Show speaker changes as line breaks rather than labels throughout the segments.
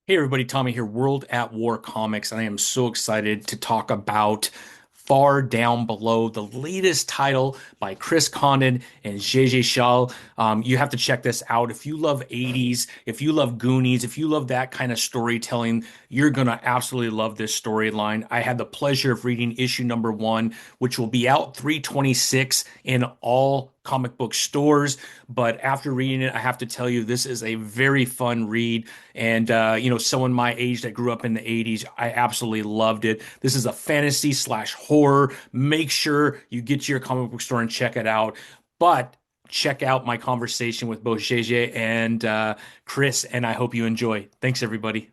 Hey everybody, Tommy here, World at War Comics, and I am so excited to talk about Far Down Below, the latest title by Chris Condon and Gegê Schall. You have to check this out. If you love 80s, if you love Goonies, if you love that kind of storytelling, you're going to absolutely love this storyline. I had the pleasure of reading issue number one, which will be out 326 in all comic book stores. But after reading it, I have to tell you, this is a very fun read. And, someone my age that grew up in the 80s, I absolutely loved it. This is a fantasy slash horror. Make sure you get to your comic book store and check it out. But check out my conversation with both JJ and Chris, and I hope you enjoy. Thanks, everybody.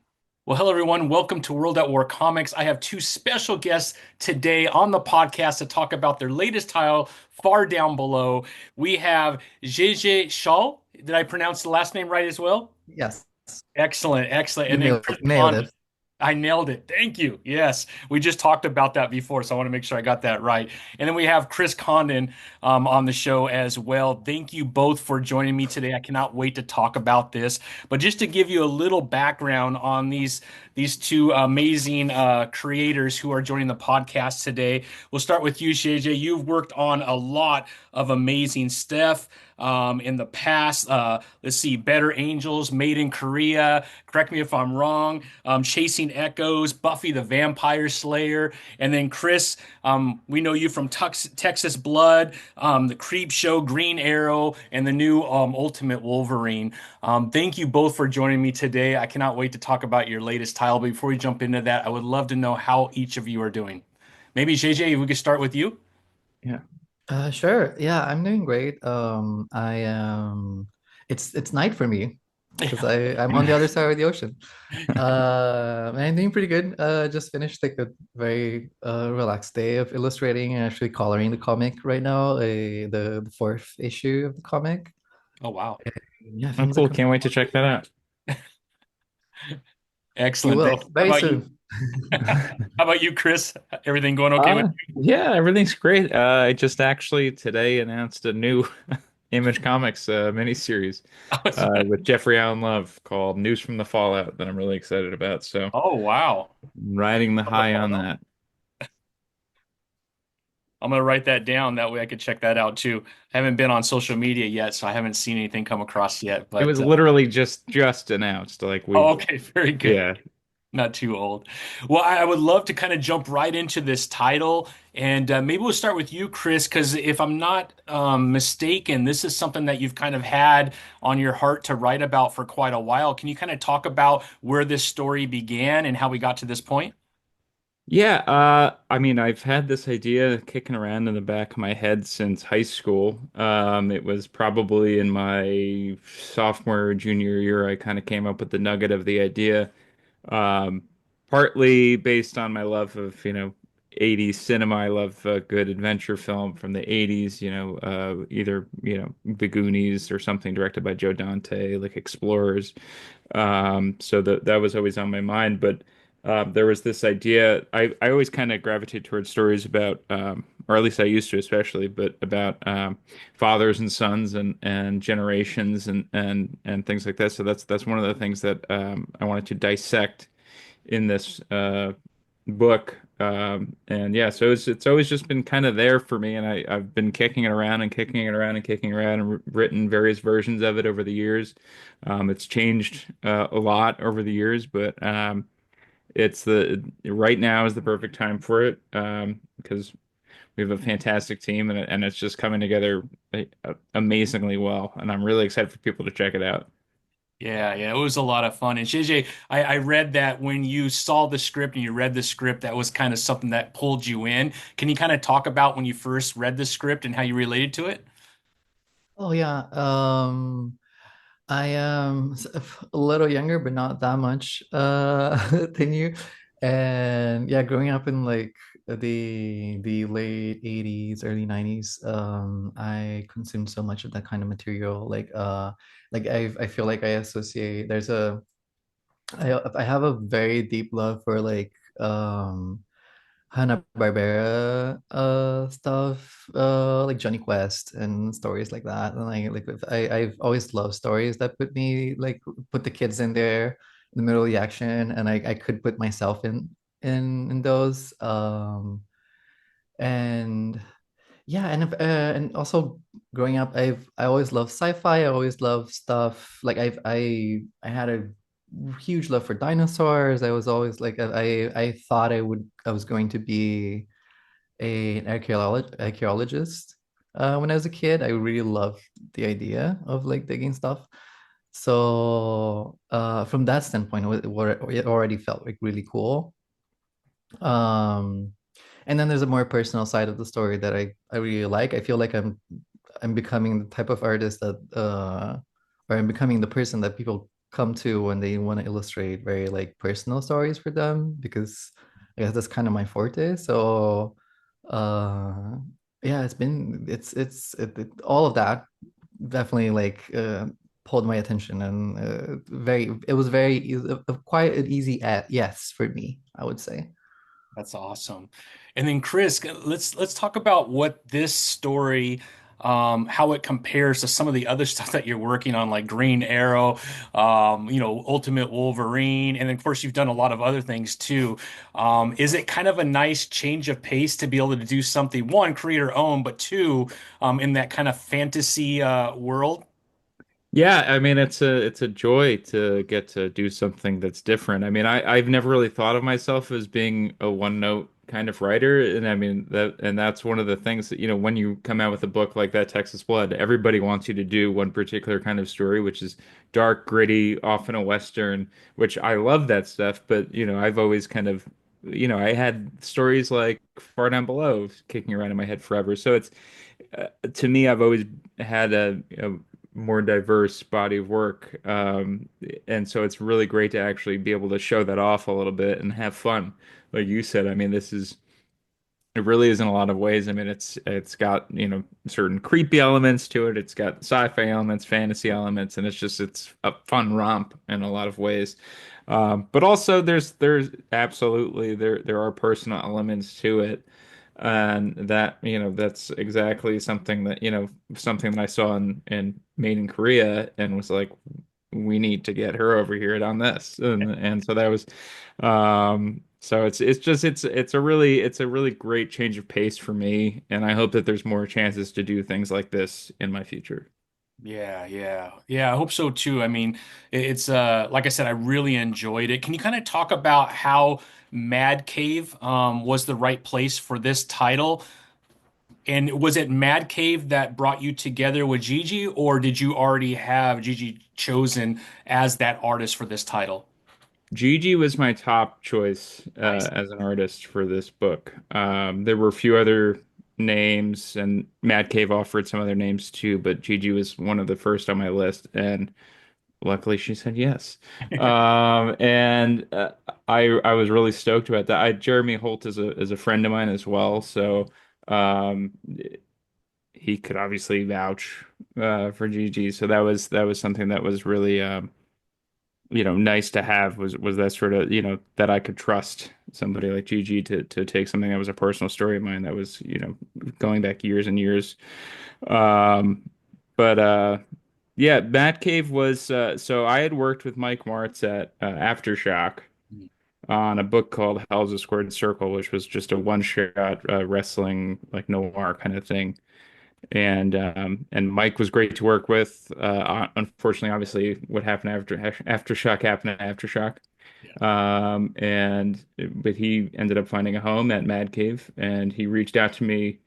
Well, hello, everyone. Welcome to World at War Comics. I have two special guests today on the podcast to talk about their latest title, Far Down Below. We have Gegê Schall. Did I pronounce the last name right as well?
Yes,
Excellent, excellent.
you
And then Chris
nailed
Condon.
it.
I nailed it. Thank you. Yes, we just talked about that before, so I want to make sure I got that right. And then we have Chris Condon on the show as well. Thank you both for joining me today. I cannot wait to talk about this. But just to give you a little background on these two amazing creators who are joining the podcast today, we'll start with you, JJ. You've worked on a lot of amazing stuff in the past. Let's see, Better Angels, Made in Korea. Correct me if I'm wrong. Chasing Echoes, Buffy the Vampire Slayer, and then Chris. We know you from Texas Blood, the Creep Show, Green Arrow, and the new Ultimate Wolverine. Thank you both for joining me today. I cannot wait to talk about your latest title. But before we jump into that, I would love to know how each of you are doing. Maybe JJ, we could start with you.
Yeah. Sure. Yeah, I'm doing great. I am. It's night for me because I'm on the other side of the ocean. And I'm doing pretty good. Just finished like a very relaxed day of illustrating and actually coloring the comic right now. The fourth issue of the comic.
Oh, wow.
Yeah,
Oh,
things are
cool.
coming
Can't wait to
along
check that
pretty
out.
You
Excellent. Thanks.
will
How
very
about you?
soon.
How about you, Chris? Everything going okay with
Yeah, everything's great. I just actually today announced a new Image Comics miniseries
you?
with Jeffrey Allen Love called News from the Fallout that I'm really excited about. So
Oh, wow.
riding the
From the
high on
photo.
that.
I'm gonna write that down. That way I could check that out too. I haven't been on social media yet, so I haven't seen anything come across yet.
It was
But
literally just announced. Like
oh,
we,
okay, very good.
yeah.
Not too old. Well, I would love to kind of jump right into this title, and maybe we'll start with you, Chris, because if I'm not mistaken, this is something that you've kind of had on your heart to write about for quite a while. Can you kind of talk about where this story began and how we got to this point?
Yeah, I mean, I've had this idea kicking around in the back of my head since high school. It was probably in my sophomore or junior year, I kind of came up with the nugget of the idea. Um, Partly based on my love of, 80s cinema. I love a good adventure film from the 80s, either, The Goonies or something directed by Joe Dante, like Explorers. So that was always on my mind. But there was this idea. I always kind of gravitate towards stories about, or at least I used to, especially, but about fathers and sons and generations and things like that. So that's one of the things that I wanted to dissect in this book. And yeah, so it's always just been kind of there for me, and I've been kicking it around and kicking it around and kicking it around and written various versions of it over the years. It's changed a lot over the years, but it's the right now is the perfect time for it because we have a fantastic team and it's just coming together amazingly well, and I'm really excited for people to check it out.
Yeah, yeah, it was a lot of fun. And JJ, I read that when you saw the script and you read the script, that was kind of something that pulled you in. Can you kind of talk about when you first read the script and how you related to it?
Oh yeah. I am a little younger, but not that much than you. And yeah, growing up in like the late 80s, early 90s, I consumed so much of that kind of material. Like I feel like I associate I have a very deep love for like Hanna-Barbera stuff, like Johnny Quest and stories like that. And I've always loved stories that put the kids in there. the middle of the action, and I could put myself in those. And yeah, and also growing up, I always loved sci-fi. I always loved stuff like I had a huge love for dinosaurs. I was always like I thought I was going to be an archaeologist when I was a kid. I really loved the idea of like digging stuff. So from that standpoint, it already felt like really cool. Um, and then there's a more personal side of the story that I really like. I feel like I'm becoming the type of artist that or I'm becoming the person that people come to when they want to illustrate very like personal stories for them, because I guess that's kind of my forte. So uh yeah, all of that definitely like pulled my attention, and very it was very quite an easy yes for me, I would say.
That's awesome. And then Chris, let's talk about what this story, how it compares to some of the other stuff that you're working on, like Green Arrow, Ultimate Wolverine, and then of course you've done a lot of other things too. Is it kind of a nice change of pace to be able to do something, one, creator own, but two, in that kind of fantasy world?
Yeah, I mean it's a joy to get to do something that's different. I mean, I've never really thought of myself as being a one note kind of writer, and I mean that's one of the things that, when you come out with a book like that, Texas Blood, everybody wants you to do one particular kind of story, which is dark, gritty, often a Western, which I love that stuff, but I've always kind of I had stories like Far Down Below kicking around in my head forever. So it's to me, I've always had a more diverse body of work. And so it's really great to actually be able to show that off a little bit and have fun. Like you said, I mean, it really is in a lot of ways. I mean, it's got, certain creepy elements to it. It's got sci-fi elements, fantasy elements, and it's a fun romp in a lot of ways. But also there's absolutely there are personal elements to it. And that, that's exactly something that, something that I saw in Made in Korea and was like, we need to get her over here on this. And so that was so it's a really great change of pace for me. And I hope that there's more chances to do things like this in my future.
Yeah, yeah. Yeah, I hope so too. I mean, it's like I said, I really enjoyed it. Can you kind of talk about how Mad Cave was the right place for this title? And was it Mad Cave that brought you together with Gigi, or did you already have Gigi chosen as that artist for this title?
Gigi was my top choice
Nice.
as an artist for this book. There were a few other names, and Mad Cave offered some other names too, but Gigi was one of the first on my list, and luckily she said yes. And I was really stoked about that. Jeremy Holt is a friend of mine as well, so um, he could obviously vouch for Gigi. So that was something that was really nice to have was that sort of, that I could trust somebody like Gigi to take something that was a personal story of mine that was, going back years and years. Um, but yeah, Bat Cave was so I had worked with Mike Martz at Aftershock on a book called Hell's a Squared Circle, which was just a one-shot wrestling like noir kind of thing. And Mike was great to work with. Unfortunately, obviously, what happened after Aftershock happened at Aftershock.
Yeah.
But he ended up finding a home at Mad Cave, and he reached out to me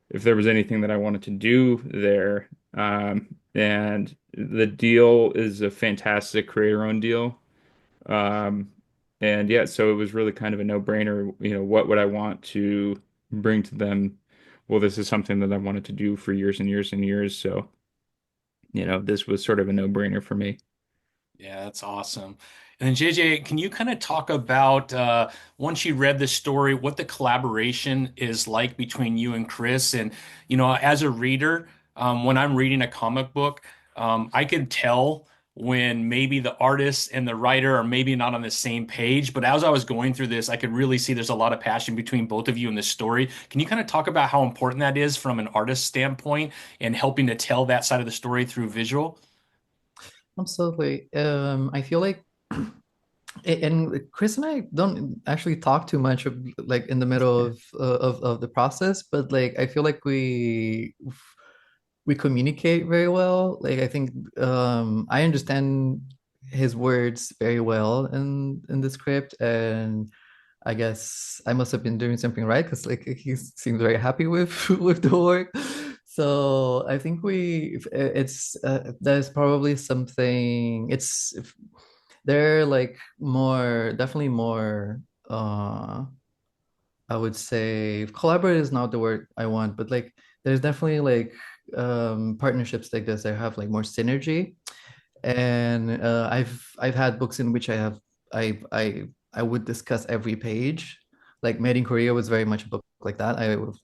if there was anything that I wanted to do there. And the deal is a fantastic creator-owned deal. Um, and yeah, so it was really kind of a no-brainer. What would I want to bring to them? Well, this is something that I wanted to do for years and years and years. So, this was sort of a no-brainer for me.
Yeah, that's awesome. And then JJ, can you kind of talk about once you read the story, what the collaboration is like between you and Chris? And as a reader, when I'm reading a comic book, I can tell when maybe the artist and the writer are maybe not on the same page. But as I was going through this, I could really see there's a lot of passion between both of you in this story. Can you kind of talk about how important that is from an artist standpoint and helping to tell that side of the story through visual?
Absolutely. I feel like And Chris and I don't actually talk too much of like in the middle of the process, but like I feel like we communicate very well. Like I think I understand his words very well in the script, and I guess I must have been doing something right because like he seems very happy with with the work. So I think it's there's probably something they're like more definitely more I would say collaborate is not the word I want, but like there's definitely like partnerships like this that have like more synergy. And I've had books in which I would discuss every page. Like Made in Korea was very much a book like that.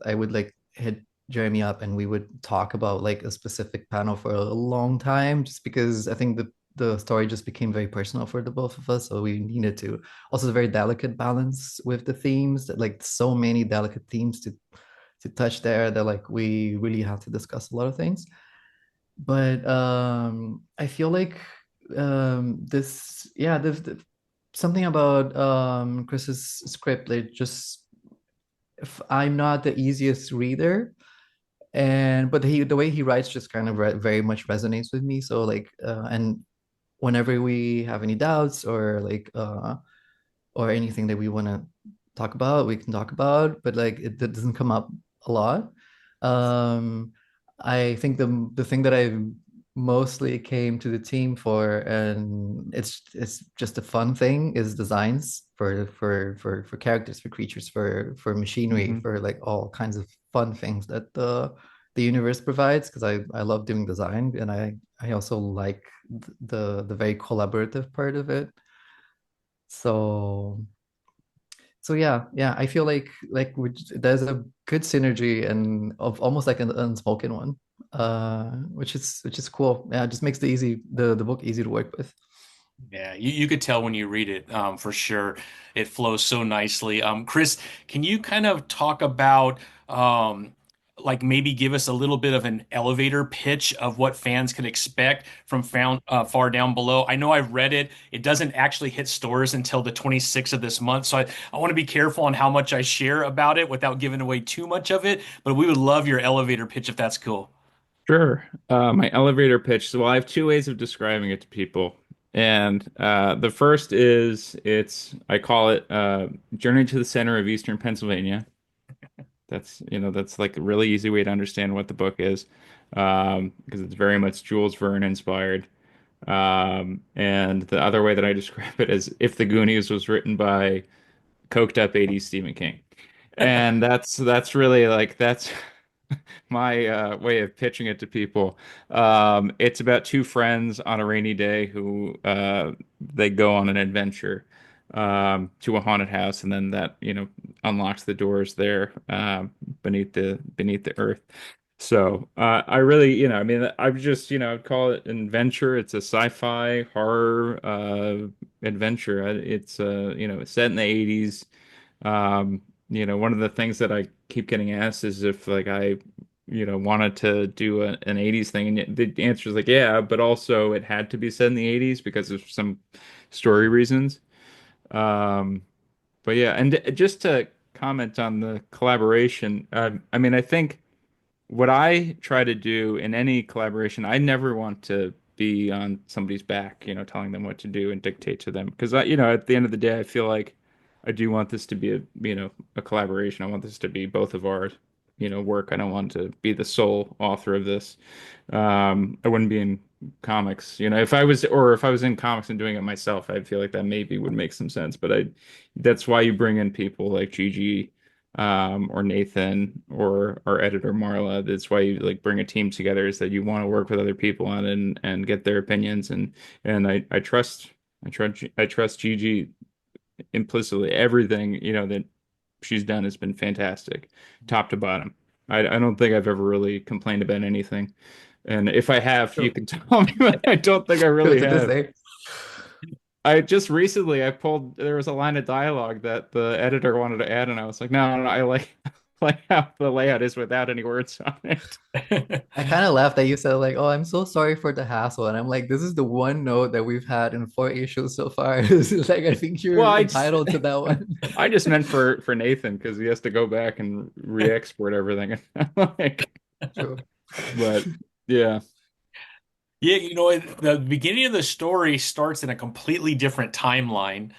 I would like hit Jeremy up and we would talk about like a specific panel for a long time just because I think the story just became very personal for the both of us. So we needed to also a very delicate balance with the themes that like so many delicate themes to touch there that like we really had to discuss a lot of things. But I feel like this yeah something about Chris's script like just if I'm not the easiest reader and but the way he writes just kind of very much resonates with me, so like and whenever we have any doubts or anything that we want to talk about, we can talk about, but like it doesn't come up a lot. Um, I think the thing that I mostly came to the team for, and it's just a fun thing, is designs for characters, for creatures, for machinery,
Hmm.
for like all kinds of fun things that the universe provides. Because I love doing design, and I also like the very collaborative part of it. So yeah, I feel like there's a good synergy and of almost like an unspoken one, which is cool. Yeah, it just makes the book easy to work with.
Yeah, you could tell when you read it, for sure. It flows so nicely. Chris, can you kind of talk about, like maybe give us a little bit of an elevator pitch of what fans can expect from Far Down Below? I know I've read it. It doesn't actually hit stores until the 26th of this month, so I want to be careful on how much I share about it without giving away too much of it. But we would love your elevator pitch if that's cool.
Sure. My elevator pitch. So, well, I have two ways of describing it to people. And the first is I call it Journey to the Center of Eastern Pennsylvania. That's like a really easy way to understand what the book is, because it's very much Jules Verne inspired. And the other way that I describe it is if the Goonies was written by coked up 80s Stephen King. And that's really like that's my way of pitching it to people. It's about two friends on a rainy day who they go on an adventure to a haunted house, and then that unlocks the doors there beneath the earth. So I really, I mean, I would just, I'd call it an adventure. It's a sci-fi horror adventure. It's set in the 80s. Um, one of the things that I keep getting asked is if like I, wanted to do an 80s thing, and the answer is like, yeah, but also it had to be set in the 80s because of some story reasons. Um, but yeah, and just to comment on the collaboration, I mean, I think what I try to do in any collaboration, I never want to be on somebody's back, telling them what to do and dictate to them. Because at the end of the day, I feel like I do want this to be a collaboration. I want this to be both of our, work. I don't want to be the sole author of this. I wouldn't be in comics, if I was in comics and doing it myself, I feel like that maybe would make some sense. But that's why you bring in people like Gigi or Nathan or our editor Marla. That's why you like bring a team together, is that you want to work with other people on it and get their opinions, and I trust Gigi implicitly. Everything that she's done has been fantastic, top to bottom. I don't think I've ever really complained about anything. And if I have, you
Still,
can tell me, but I don't think I
still
really
to this
have.
day.
I just recently I pulled there was a line of dialogue that the editor wanted to add, and I was like, no, no, no, like how the layout is without any words on it.
I kind of laughed that you said like, "Oh, I'm so sorry for the hassle," and I'm like, "This is the one note that we've had in four issues so far." This is like, I think
Well,
you're entitled to that one.
I just meant for Nathan because he has to go back and re-export everything. Like,
True.
but yeah.
Yeah, the beginning of the story starts in a completely different timeline.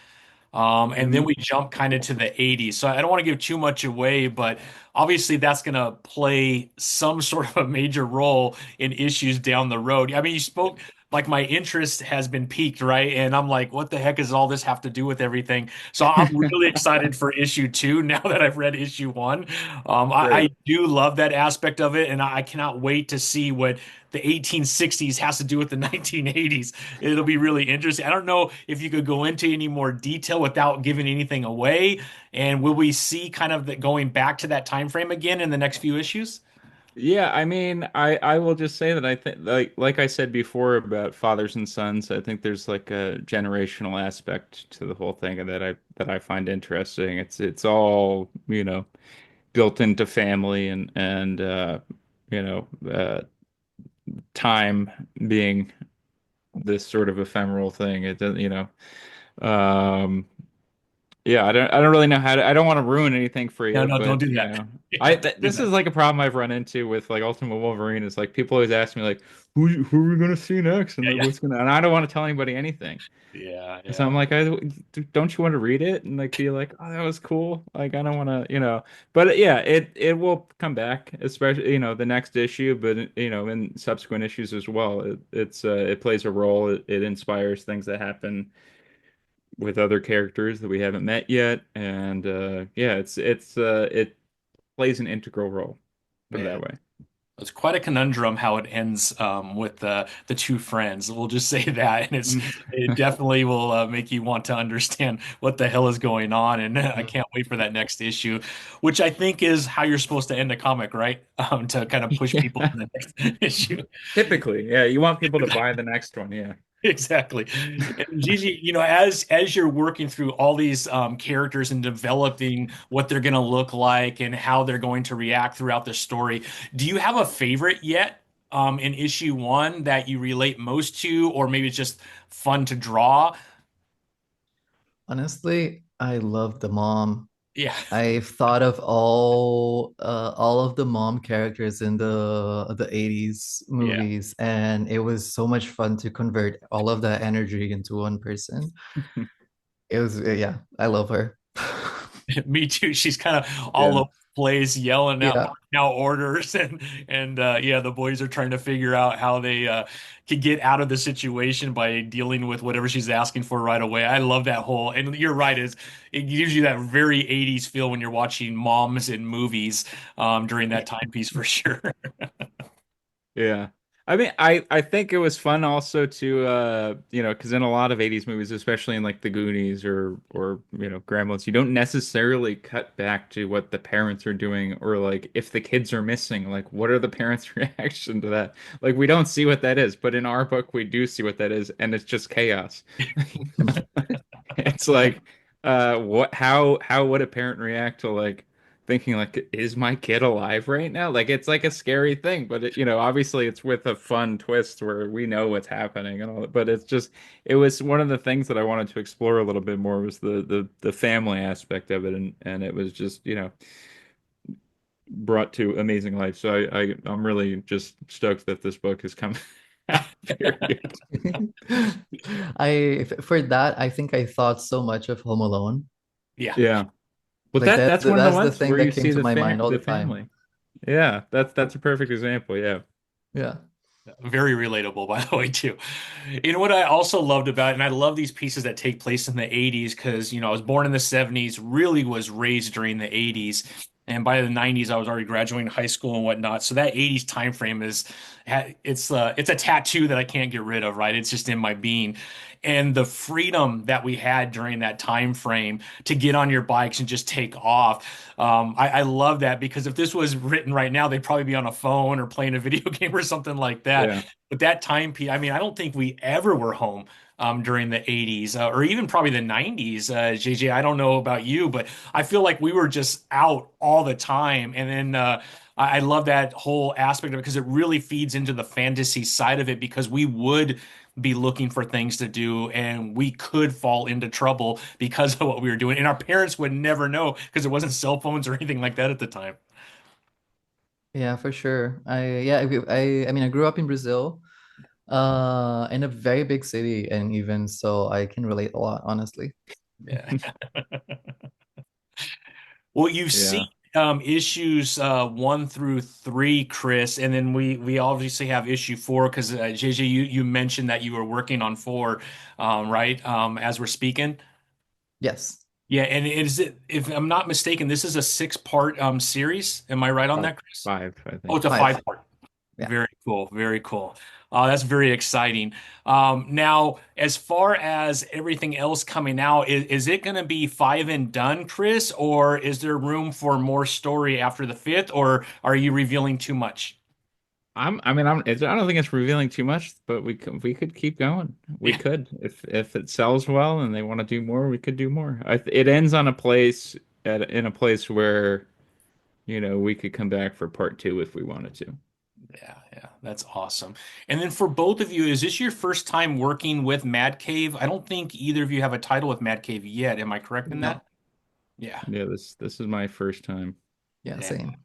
And then
Mhm.
we jump kind of to the 80s. So I don't want to give too much away, but obviously that's going to play some sort of a major role in issues down the road. I mean, you spoke like my interest has been piqued, right? And I'm like, what the heck does all this have to do with everything? So I'm really excited for issue two now that I've read issue one. I
Great.
do love that aspect of it, and I cannot wait to see what the 1860s has to do with the 1980s. It'll be really interesting. I don't know if you could go into any more detail without giving anything away. And will we see kind of going back to that time frame again in the next few issues?
Yeah, I mean, I will just say that I think like I said before about fathers and sons, I think there's like a generational aspect to the whole thing that I find interesting. It's all, built into family and you know, time being this sort of ephemeral thing. It doesn't, um yeah, I don't really know I don't want to ruin anything for
No,
you,
no, don't
but
do that. Do
this is
that.
like a problem I've run into with like Ultimate Wolverine is like people always ask me like who are we gonna see next and like
Yeah,
what's gonna and I don't want to tell anybody anything.
yeah,
So
yeah,
I'm like, don't you want to read it and like be like, oh, that was cool. Like I don't want to, but yeah, it will come back, especially the next issue, but in subsequent issues as well. It plays a role. It inspires things that happen with other characters that we haven't met yet, and yeah, it plays an integral role. Put it
yeah.
that way.
It's quite a conundrum how it ends with the two friends. We'll just say that, and it definitely will make you want to understand what the hell is going on. And I
Yeah.
can't wait for that next issue, which I think is how you're supposed to end a comic, right? To kind of push people to
Yeah.
the next issue.
Typically, yeah, you want people to buy the next one, yeah.
Exactly. And Gigi, as you're working through all these characters and developing what they're going to look like and how they're going to react throughout the story, do you have a favorite yet in issue one that you relate most to, or maybe it's just fun to draw?
Honestly, I love the mom.
Yeah,
I've thought of all of the mom characters in the 80s
yeah.
movies, and it was so much fun to convert all of that energy into one person. It was yeah, I love her.
Me too. She's kind of all
Yeah.
over the place, yelling out,
Yeah.
barking out orders, and yeah, the boys are trying to figure out how they can get out of the situation by dealing with whatever she's asking for right away. I love that whole, and you're right, is it gives you that very 80s feel when you're watching moms in movies during that timepiece for sure.
Yeah. I mean, I think it was fun also to because in a lot of 80s movies, especially in like the Goonies or Gremlins, you don't necessarily cut back to what the parents are doing or like if the kids are missing, like what are the parents' reaction to that? Like we don't see what that is, but in our book we do see what that is, and it's just chaos. It's like what how would a parent react to like thinking like is my kid alive right now? Like it's like a scary thing, but obviously it's with a fun twist where we know what's happening and all that. But it was one of the things that I wanted to explore a little bit more was the family aspect of it and it was just, brought to amazing life. So I'm really just stoked that this book has come out, period.
For that, I think I thought so much of Home Alone.
Yeah.
Yeah. Well,
Like
that's one of the
that's the
ones
thing
where
that
you
came
see
to my mind all
the
the time.
family. Yeah, that's a perfect example. Yeah.
Yeah.
Very relatable, by the way, too. What I also loved about it, and I love these pieces that take place in the 80s because, I was born in the 70s, really was raised during the 80s. And by the 90s, I was already graduating high school and whatnot. So that 80s time frame it's a tattoo that I can't get rid of, right? It's just in my being. And the freedom that we had during that time frame to get on your bikes and just take off. I love that because if this was written right now, they'd probably be on a phone or playing a video game or something like that.
Yeah.
But that time piece, I mean, I don't think we ever were home during the 80s or even probably the 90s. JJ, I don't know about you, but I feel like we were just out all the time. And then I love that whole aspect of it because it really feeds into the fantasy side of it because we would be looking for things to do and we could fall into trouble because of what we were doing. And our parents would never know because there wasn't cell phones or anything like that at the time.
Yeah, for sure. I mean, I grew up in Brazil, in a very big city, and even so, I can relate a lot, honestly.
Yeah. Well, you've seen
Yeah.
issues 1 through 3, Chris, and then we obviously have issue 4 because JJ, you mentioned that you were working on 4, right? As we're speaking.
Yes.
Yeah, and is it, if I'm not mistaken, this is a 6-part series. Am I right on
Five,
that, Chris?
five, I
Oh,
think.
it's a
Five.
5-part.
Yeah.
Very cool. Very cool. That's very exciting. Now, as far as everything else coming out, is it going to be 5 and done, Chris, or is there room for more story after the fifth, or are you revealing too much?
I don't think it's revealing too much, but we could keep going. We
Yeah.
could, if it sells well and they want to do more, we could do more. It ends on a place in a place where, we could come back for part two if we wanted to.
Yeah, yeah, that's awesome. And then for both of you, is this your first time working with Mad Cave? I don't think either of you have a title with Mad Cave yet. Am I correct in that?
No.
Yeah.
Yeah, this is my first time.
Yeah,
Yeah.
same.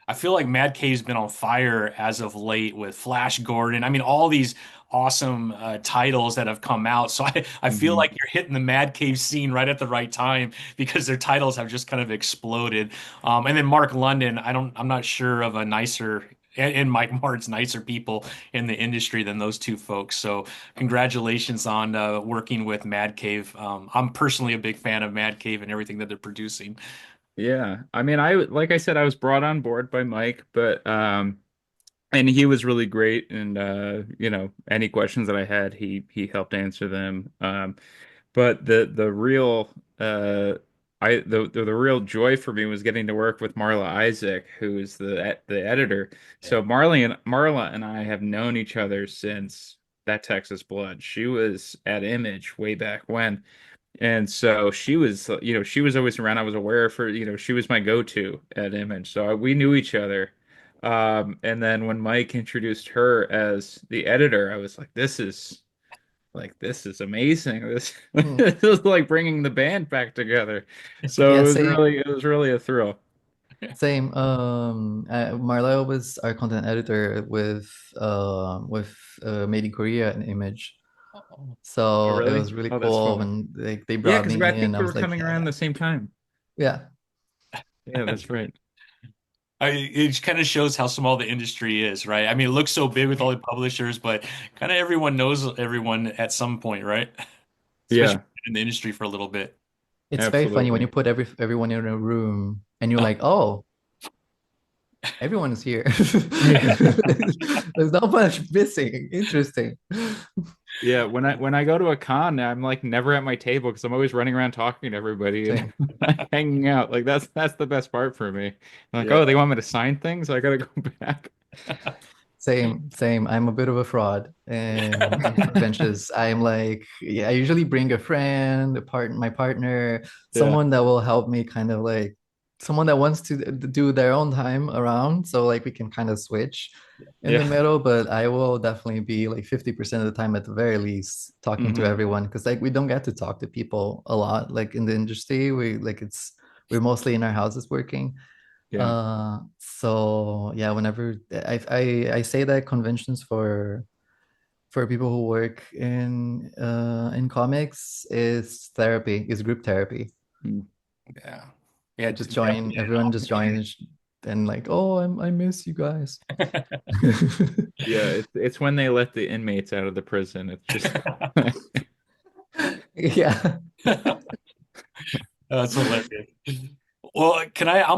I feel like Mad Cave's been on fire as of late with Flash Gordon. I mean, all these awesome titles that have come out. So I feel
Hmm.
like you're hitting the Mad Cave scene right at the right time because their titles have just kind of exploded. And then Mark London, I'm not sure of a nicer and Mike Mart's nicer people in the industry than those two folks. So congratulations on working with Mad Cave. I'm personally a big fan of Mad Cave and everything that they're producing.
Yeah, I mean, like I said, I was brought on board by Mike, but and he was really great, and any questions that I had, he helped answer them. But the real the real joy for me was getting to work with Marla Eizik, who is the editor. So Marla and I have known each other since that Texas Blood. She was at Image way back when. And so she was always around. I was aware of her, she was my go-to at Image. So we knew each other. And then when Mike introduced her as the editor, I was like, this is amazing. This,
Mm.
this is like bringing the band back together. So
Yeah,
it was really a thrill.
same. Marlo was our content editor with Made in Korea and Image.
Oh,
Oh,
So it
really?
was really
Oh, that's
cool
fun.
when they
Yeah,
brought
because I
me in.
think
I
we
was
were
like,
coming around
yeah,
the same time.
yeah,
Yeah, that's right.
it kind of shows how small the industry is, right? I mean, it looks so big with all the publishers, but kind of everyone knows everyone at some point, right? Especially
Yeah,
in the industry for a little bit.
it's very funny when you
absolutely.
put everyone in a room and you're
Uh,
like, oh, everyone is here.
Yeah.
There's not much missing. Interesting.
Yeah, when I go to a con, I'm like never at my table because I'm always running around talking to everybody and
Same.
hanging out. Like that's the best part for me. I'm like,
yeah.
oh, they want me to sign things? I gotta go back.
Same. I'm a bit of a fraud in conventions. I'm like, yeah, I usually bring a friend, my partner,
Yeah.
someone that will help me kind of like someone that wants to do their own time around. So like we can kind of switch in the
Yeah.
middle, but I will definitely be like 50% of the time at the very least talking to
Hmm.
everyone because like we don't get to talk to people a lot. Like in the industry, we're mostly in our houses working.
Yeah.
So yeah, whenever I say that conventions for people who work in comics is therapy, is group therapy.
Mm.
Yeah. Yeah,
Just
definitely
join, everyone just joins and like, oh, I miss you guys.
Yeah, it's when they let the inmates out of the prison. It's just
Yeah.
That's hilarious. Well, I'm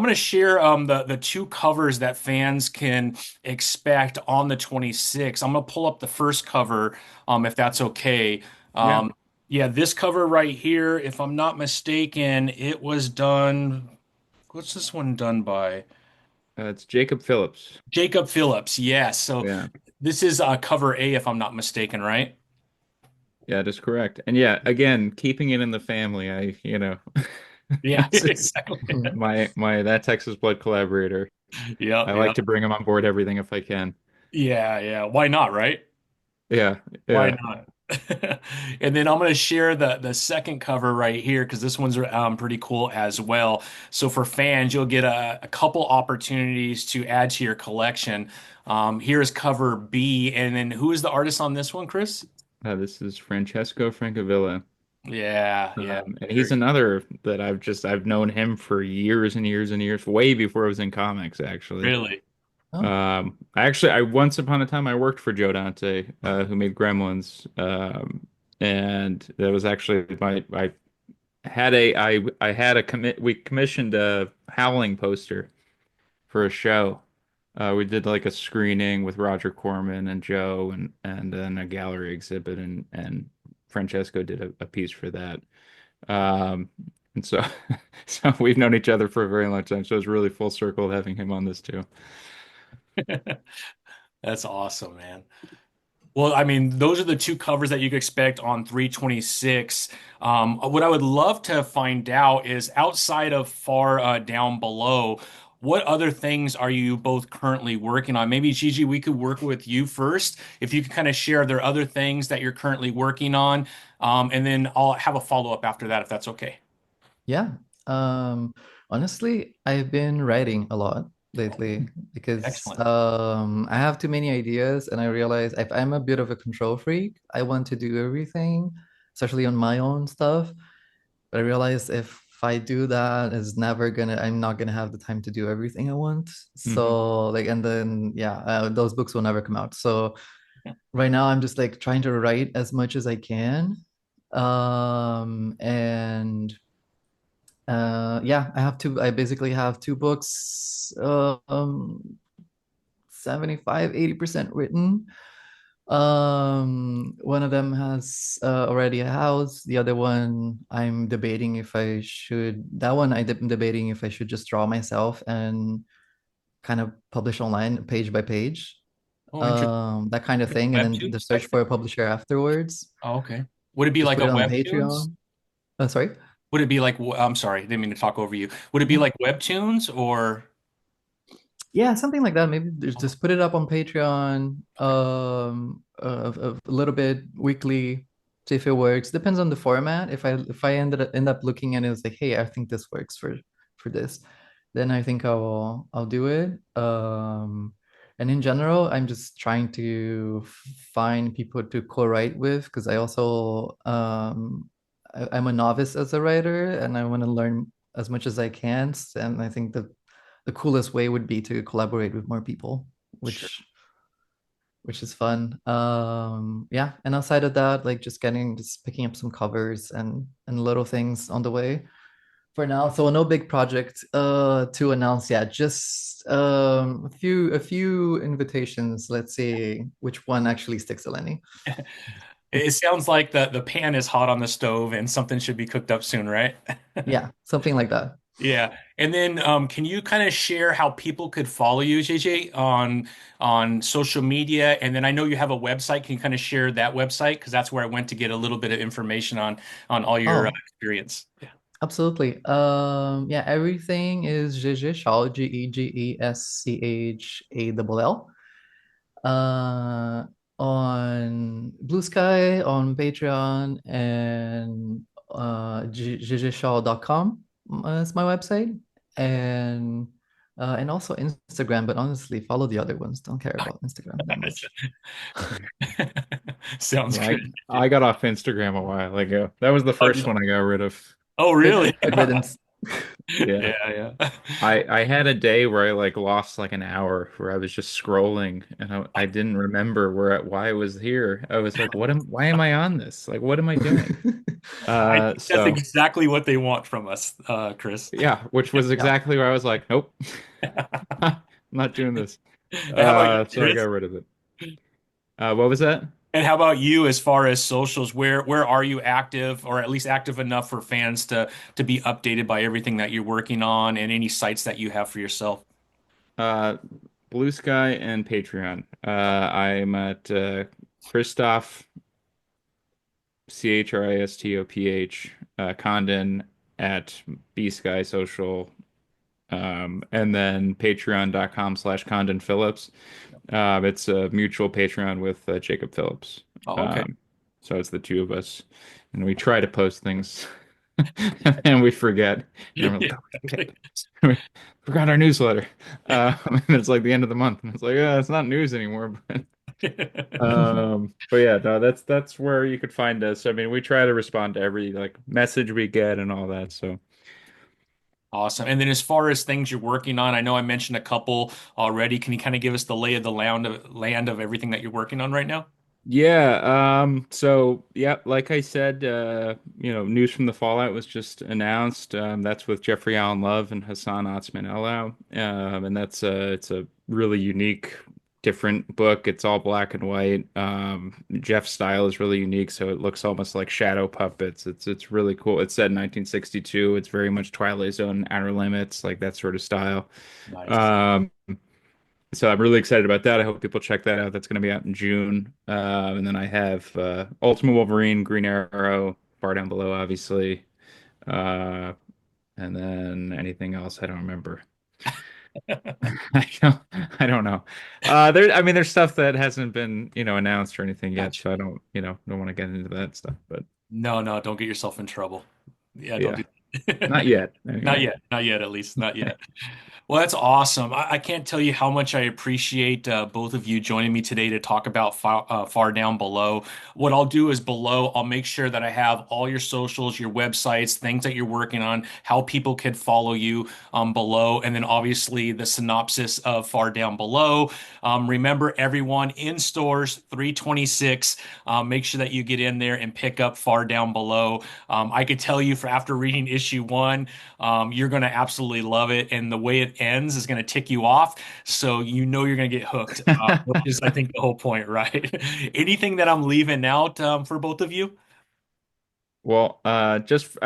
going to share the two covers that fans can expect on the 26th. I'm going to pull up the first cover if that's okay.
yeah.
Yeah, this cover right here, if I'm not mistaken, it was done. What's this one done by?
It's Jacob Phillips.
Jacob Phillips. Yes. So
Yeah.
this is cover A, if I'm not mistaken, right?
Yeah, that's correct. And yeah, again, keeping it in the family,
Yeah,
it's
exactly.
my that Texas blood collaborator.
Yeah,
I
yeah.
like to bring him on board everything if I can.
Yeah, yeah. Why not, right?
Yeah,
Why
yeah.
not? And then I'm going to share the second cover right here because this one's pretty cool as well. So for fans, you'll get a couple opportunities to add to your collection. Here is cover B, and then who is the artist on this one, Chris?
This is Francesco Francavilla.
Yeah, yeah,
And he's
very
another that I've known him for years and years and years, way before I was in comics, actually.
really.
Oh,
I once upon a time I worked for Joe Dante, who made Gremlins, and that was actually my I had a commit we commissioned a Howling poster for a show. We did like a screening with Roger Corman and Joe, and then a gallery exhibit, and Francesco did a piece for that. Um, and so so we've known each other for a very long time. So it's really full circle having him on this too.
That's awesome, man. Well, I mean, those are the two covers that you could expect on 326. What I would love to find out is outside of far down below, what other things are you both currently working on? Maybe Gigi, we could work with you first. If you could kind of share, there are other things that you're currently working on, and then I'll have a follow-up after that if that's okay.
yeah. Um, Honestly, I've been writing a lot lately because
Excellent.
I have too many ideas, and I realize if I'm a bit of a control freak, I want to do everything, especially on my own stuff. But I realize if I do that, I'm not gonna have the time to do everything I want.
Hmm.
So like, and then yeah, those books will never come out. So right now I'm just like trying to write as much as I can. And yeah, I basically have two books, 75, 80% written. One of them has already a house. The other one, I'm debating if I should. That one, I'm debating if I should just draw myself and kind of publish online, page by page,
Oh, interesting.
that kind of thing, and then the
Webtoons
search
type
for
thing?
a publisher afterwards.
Oh, okay. Would it be
Just
like
put
a
it on
Webtoons?
Patreon. Oh, sorry.
Would it be like, I'm sorry, didn't mean to talk over you. Would it be
Yeah.
like Webtoons or?
Yeah, something like that. Maybe just put it up on Patreon, a little bit weekly, see if it works. Depends on the format. If I end up looking at it, it's like, hey, I think this works for this, then I think I'll do it. And in general, I'm just trying to find people to co-write with because I also I'm a novice as a writer, and I want to learn as much as I can. And I think the coolest way would be to collaborate with more people,
Sure.
which is fun. Yeah, and outside of that, like just picking up some covers and little things on the way for now. So no big project to announce yet. Just a few invitations. Let's see which one actually sticks to Lenny.
It sounds like the pan is hot on the stove and something should be cooked up soon, right?
Yeah, something like that.
Yeah. And then can you kind of share how people could follow you, JJ, on social media? And then I know you have a website. Can you kind of share that website? Because that's where I went to get a little bit of information on all your
Oh,
experience. Yeah.
absolutely. Yeah, everything is Gegê Schall, GEGESCHALL. Uh, on Blue Sky, on Patreon, and gegeshall.com is my website. And also Instagram, but honestly, follow the other ones. Don't care about Instagram that much.
Sounds
Yeah,
good.
I got off Instagram a while ago. That was the
Oh,
first one I got rid of.
oh, really?
Good riddance.
Yeah.
Yeah, yeah.
I had a day where I like lost like an hour where I was just scrolling and I didn't remember why I was here. I was like, why am I on this? Like, what am I doing?
I think that's
So
exactly what they want from us, Chris.
yeah, which was
Yeah.
exactly where I was like, nope, I'm not doing this.
And how about you,
So I got
Chris?
rid of it. What was that?
And how about you as far as socials? Where are you active, or at least active enough for fans to be updated by everything that you're working on and any sites that you have for yourself?
Uh, Blue Sky and Patreon. I'm at Christoph. CHRISTOPH, Condon at B Sky Social, and then patreon.com/Condon Phillips. It's a mutual Patreon with Jacob Phillips.
Oh, okay.
Um, so it's the two of us, and we try to post things, and we forget. And we're like,
Yeah.
oh, we forgot our newsletter. And it's like the end of the month, and it's like, it's not news anymore. But yeah, no, that's where you could find us. I mean, we try to respond to every like message we get and all that. So.
Awesome. And then as far as things you're working on, I know I mentioned a couple already. Can you kind of give us the lay of the land of everything that you're working on right now?
Yeah, so yeah, like I said, news from the Fallout was just announced. That's with Jeffrey Allen Love and Hassan Otsman Elau. And it's a really unique, different book. It's all black and white. Jeff's style is really unique, so it looks almost like shadow puppets. It's really cool. It's set in 1962. It's very much Twilight Zone, Outer Limits, like that sort of style.
Nice.
Um, so I'm really excited about that. I hope people check that out. That's going to be out in June. And then I have Ultimate Wolverine, Green Arrow, Far Down Below, obviously. Uh, and then anything else I don't remember. I don't know. I mean, there's stuff that hasn't been, announced or anything yet,
Gotcha.
so I don't want to get into that stuff. But
No, no, don't get yourself in trouble. Yeah, don't
yeah,
do that.
not yet.
Not
Anyway.
yet. Not yet, at least. Not yet. Well, that's awesome. I can't tell you how much I appreciate both of you joining me today to talk about Far Down Below. What I'll do is below, I'll make sure that I have all your socials, your websites, things that you're working on, how people can follow you below, and then obviously the synopsis of Far Down Below. Remember, everyone in stores, 326. Make sure that you get in there and pick up Far Down Below. I could tell you for after reading issue one, you're going to absolutely love it. And the way it ends is going to tick you off. So you know you're going to get hooked, which is, I think, the whole point, right? Anything that I'm leaving out for both of you?
Well, I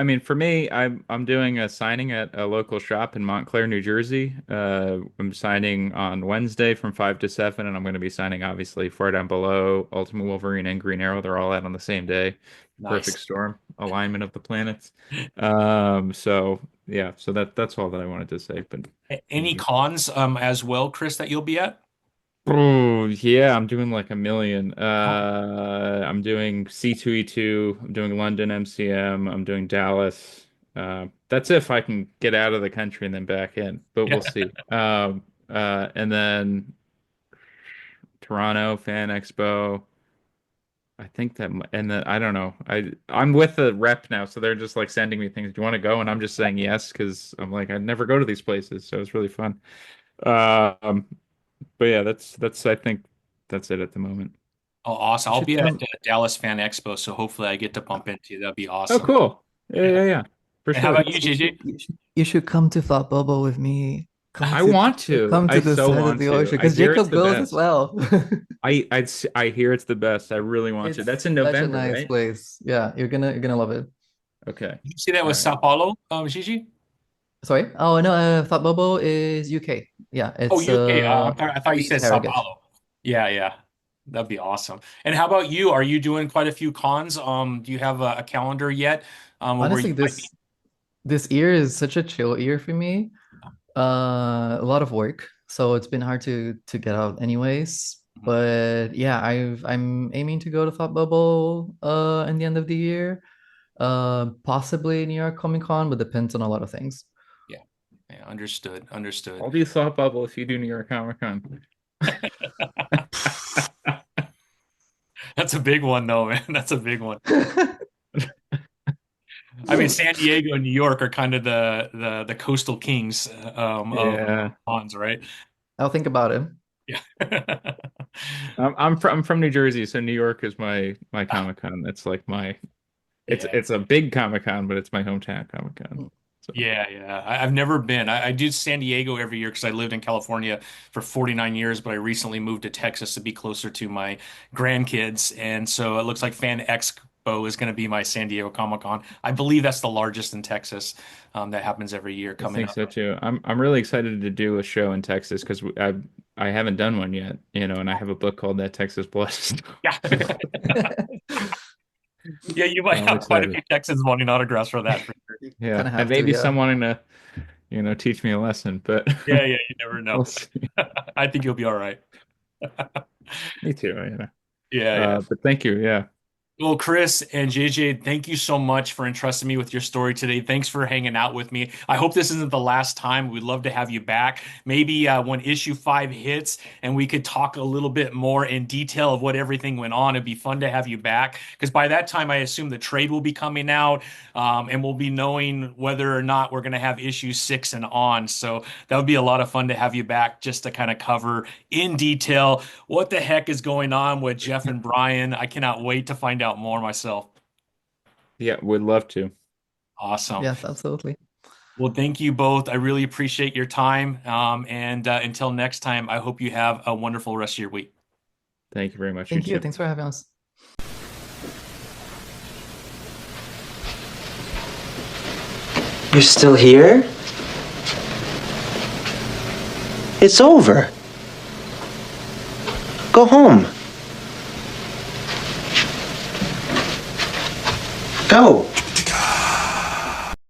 mean, for me, I'm doing a signing at a local shop in Montclair, New Jersey. I'm signing on Wednesday from 5 to 7, and I'm going to be signing obviously Far Down Below, Ultimate Wolverine, and Green Arrow. They're all out on the same day. Perfect
Nice.
storm, alignment of the planets. So yeah, so that's all that I wanted to say. But
Any cons as well, Chris, that you'll be at?
oh yeah, I'm doing like a million.
Oh,
I'm doing C2E2. I'm doing London MCM. I'm doing Dallas. That's if I can get out of the country and then back in, but
yeah.
we'll see. And then Toronto Fan Expo. I think that, and then I don't know. I'm with the rep now, so they're just like sending me things. Do you want to go? And I'm just saying yes because I'm like I never go to these places, so it's really fun. Um, but yeah, that's I think that's it at the moment.
Oh, awesome.
You
I'll
should
be at
come.
Dallas Fan Expo, so hopefully I get to bump into you. That'd be
Oh,
awesome.
cool. Yeah,
Yeah.
yeah, yeah. For
And how
sure.
about you,
You should,
JJ?
you should come to Thought Bubble with me.
I want to.
Come
I
to the
so
side of
want
the
to.
ocean
I
because
hear it's
Jacob
the
goes as
best.
well.
I hear it's the best. I really want to.
It's
That's in
such a
November,
nice
right?
place. Yeah, you're gonna love it.
Okay.
Did you see that
All
with
right.
Sao Paulo, Gigi?
Sorry. Oh no, Thought Bubble is UK. Yeah,
Oh,
it's
UK. I thought you
Reed
said Sao
Harrogate.
Paulo. Yeah, yeah. That'd be awesome. And how about you? Are you doing quite a few cons? Do you have a calendar yet? Where you
Honestly,
might be?
this year is such a chill year for me. A lot of work, so it's been hard to get out anyways.
Mhm.
But yeah, I'm aiming to go to Thought Bubble in the end of the year. Possibly New York Comic Con, but depends on a lot of things.
Yeah. Yeah, understood. Understood.
I'll do Thought Bubble if you do New York Comic Con.
That's a big one, though, man. That's a big one. I mean, San Diego and New York are kind of the coastal kings of
Yeah.
cons, right?
I'll think about it.
Yeah.
I'm from New Jersey, so New York is my Comic Con. That's like my
Yeah.
it's a big Comic Con, but it's my hometown Comic Con. So
Yeah, yeah. I've never been. I do San Diego every year because I lived in California for 49 years, but I recently moved to Texas to be closer to my grandkids. And so it looks like Fan Expo is going to be my San Diego Comic Con. I believe that's the largest in Texas that happens every year
I
coming
think
up.
so too. I'm really excited to do a show in Texas because I haven't done one yet, and I have a book called That Texas Blessed.
Yeah. Yeah, you might
I'm
have quite a
excited.
few Texans wanting autographs for that for sure.
You kind
Yeah,
of
and
have to,
maybe
yeah.
someone to, teach me a lesson, but
Yeah, yeah, you never
we'll
know.
see.
I think you'll be all right.
Me too,
Yeah, yeah.
But thank you. Yeah,
Well, Chris and JJ, thank you so much for entrusting me with your story today. Thanks for hanging out with me. I hope this isn't the last time. We'd love to have you back. Maybe when issue 5 hits and we could talk a little bit more in detail of what everything went on. It'd be fun to have you back because by that time, I assume the trade will be coming out and we'll be knowing whether or not we're going to have issue 6 and on. So that would be a lot of fun to have you back just to kind of cover in detail what the heck is going on with Jeff and Brian. I cannot wait to find out more myself.
yeah, would love to.
Awesome.
Yes, absolutely.
Well, thank you both. I really appreciate your time. And until next time, I hope you have a wonderful rest of your week.
Thank you very much. You
Thank you.
too.
Thanks for having us.
You're still here? It's over. Go home. Go.